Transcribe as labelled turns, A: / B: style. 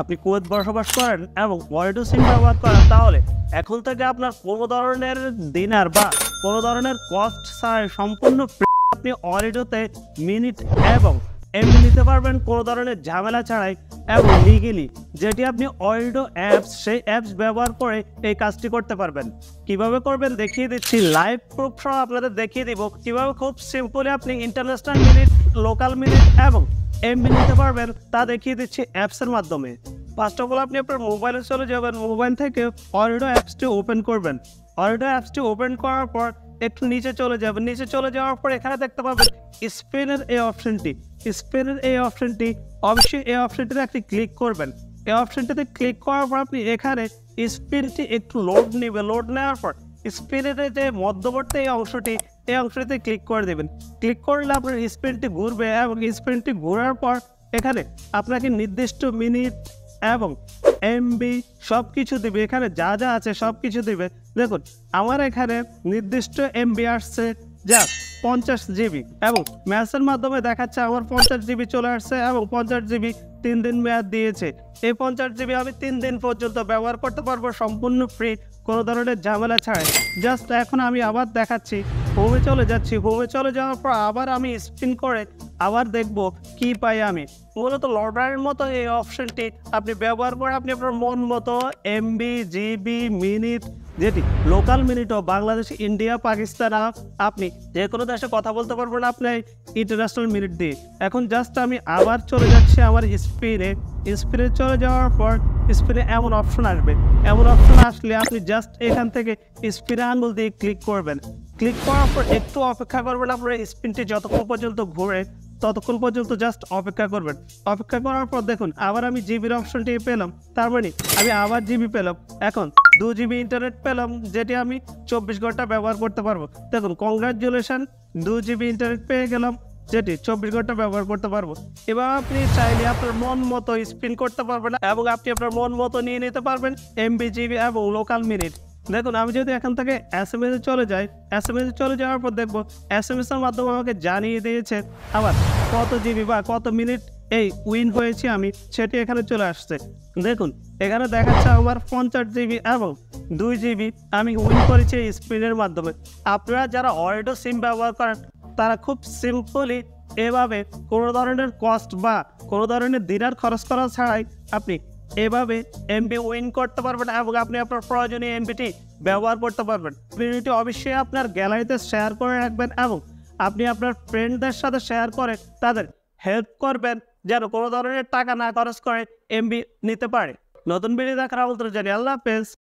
A: আপনি কুয়েত বসবাস করেন এবং ওয়াইডো সিম ব্যবহার করেন, তাহলে এখন থেকে আপনার কোনো ধরনের দিনার বা কোনো ধরনের কস্ট ছাড়াই সম্পূর্ণ free আপনি ওয়াইডোতে মিনিট এবং এমবি নিতে পারবেন কোনো ধরনের ঝামেলা ছাড়াই এবং লিগেলি, যেটি আপনি ওয়াইডো অ্যাপস সেই অ্যাপস ব্যবহার করে এই কাজটি করতে পারবেন। কিভাবে করবেন দেখিয়ে দিচ্ছি, লাইভ প্রুফ সহ আপনাদের দেখিয়ে দিব কিভাবে খুব সিম্পলি আপনি ইন্টারন্যাশনাল মিনিট, লোকাল মিনিট এবং এমবি নিতে পারবেন, তা দেখিয়ে দিচ্ছি অ্যাপসের মাধ্যমে। ফার্স্ট অফ অল আপনি আপনার মোবাইলে চলে যাবেন, মোবাইল থেকে ওয়াইডো অ্যাপসটি ওপেন করবেন। ওয়াইডো অ্যাপসটি ওপেন করার পর একটু নিচে চলে যাবেন, নিচে চলে যাওয়ার পর এখানে দেখতে পাবেন স্পিনের এই অপশনটি, স্পিনের এই অপশনটি অবশ্যই এই অপশনটিতে আপনি ক্লিক করবেন। এই অপশনটিতে ক্লিক করার পর আপনি এখানে স্পিনটি একটু লোড নেবে, লোড নেওয়ার পর স্পিনের যে মধ্যবর্তী এই অংশটি, এই অংশটিতে ক্লিক করে দেবেন। ক্লিক করলে আপনার স্পিনটি ঘুরবে এবং স্পিনটি ঘোরার পর এখানে আপনাকে নির্দিষ্ট মিনিট এবং এমবি সব কিছু দিবে, এখানে যা যা আছে সব কিছু দিবে। দেখুন আমার এখানে নির্দিষ্ট এমবি আসছে যা 50 জিবি এবং ম্যাচের মাধ্যমে দেখাচ্ছে আমার 50 জিবি চলে আসছে এবং 50 জিবি 3 দিন মেয়াদ দিয়েছে। এই 50 জিবি আমি 3 দিন পর্যন্ত ব্যবহার করতে পারবো সম্পূর্ণ ফ্রি, কোনো ধরনের ঝামেলা ছাড়াই। জাস্ট এখন আমি আবার দেখাচ্ছি, হোমে চলে যাচ্ছি, হোমে চলে যাওয়ার পর আবার আমি স্পিন করে আবার দেখব কি পাই আমি। মূলত লটারির মতো এই অপশনটি আপনি ব্যবহার করে আপনি আপনার মন মতো এমবি, জিবি, মিনিট, যেটি লোকাল মিনিটও বাংলাদেশ, ইন্ডিয়া, পাকিস্তান, আপনি যে কোনো দেশে কথা বলতে পারবেন আপনি ইন্টারন্যাশনাল মিনিট দিয়ে। এখন জাস্ট আমি আবার চলে যাচ্ছি আমার স্পিনে, স্পিনে চলে যাওয়ার পর স্পিনে এমন অপশন আসবে, এমন অপশন আসলে আপনি জাস্ট এখান থেকে স্পিনে আঙুল দিয়ে ক্লিক করবেন। ক্লিক করার পর একটু অপেক্ষা করবেন, আপনার স্পিনটি যতক্ষণ পর্যন্ত ঘুরে ততক্ষণ পর্যন্ত জাস্ট অপেক্ষা করবেন। অপেক্ষা করার পর দেখুন আবার আমি জিবির অপশনটি পেলাম, তার মানে আমি আবার জিবি পেলাম। এখন 2 জিবি ইন্টারনেট পেলাম, যেটি আমি 24 ঘন্টা ব্যবহার করতে পারবো। দেখুন কংগ্রাচুলেশন, 2 জিবি ইন্টারনেট পেয়ে গেলাম, যেটি 24 ঘন্টা ব্যবহার করতে পারবো। এবার আপনি চাইলে আপনার মন মতো স্পিন করতে পারবেন এবং আপনি আপনার মন মতো নিয়ে নিতে পারবেন এমবি, জিবি এবং লোকাল মিনিট। দেখুন আমি যদি এখান থেকে এসএমএস চলে যাই, এসএমএস চলে যাওয়ার পর দেখবো এসএমএস এর মাধ্যমে আমাকে জানিয়ে দিয়েছে আবার কত জিবি বা কত মিনিট এই উইন হয়েছি আমি, সেটি এখানে চলে আসছে। দেখুন এখানে দেখাচ্ছে আমার 50 জিবি এবং 2 জিবি আমি উইন করেছি এই স্পিনের মাধ্যমে। আপনারা যারা ওয়াইডো সিম ব্যবহার করেন তারা খুব সিম্পলি এভাবে কোনো ধরনের কস্ট বা কোনো ধরনের দিনার খরচ করা ছাড়াই আপনি এভাবে এমবি উইন করতে পারবেন এবং আপনি আপনার প্রয়োজনীয় এমবিটি ব্যবহার করতে পারবেন। ভিডিওটি অবশ্যই আপনার গ্যালারিতে শেয়ার করে রাখবেন এবং আপনি আপনার ফ্রেন্ডদের সাথে শেয়ার করে তাদের হেল্প করবেন যেন কোনো ধরনের টাকা না খরচ করে এমবি নিতে পারে। নতুন ভিডিও দেখার আমন্ত্রণ জানিয়ে আল্লাহ হাফেজ।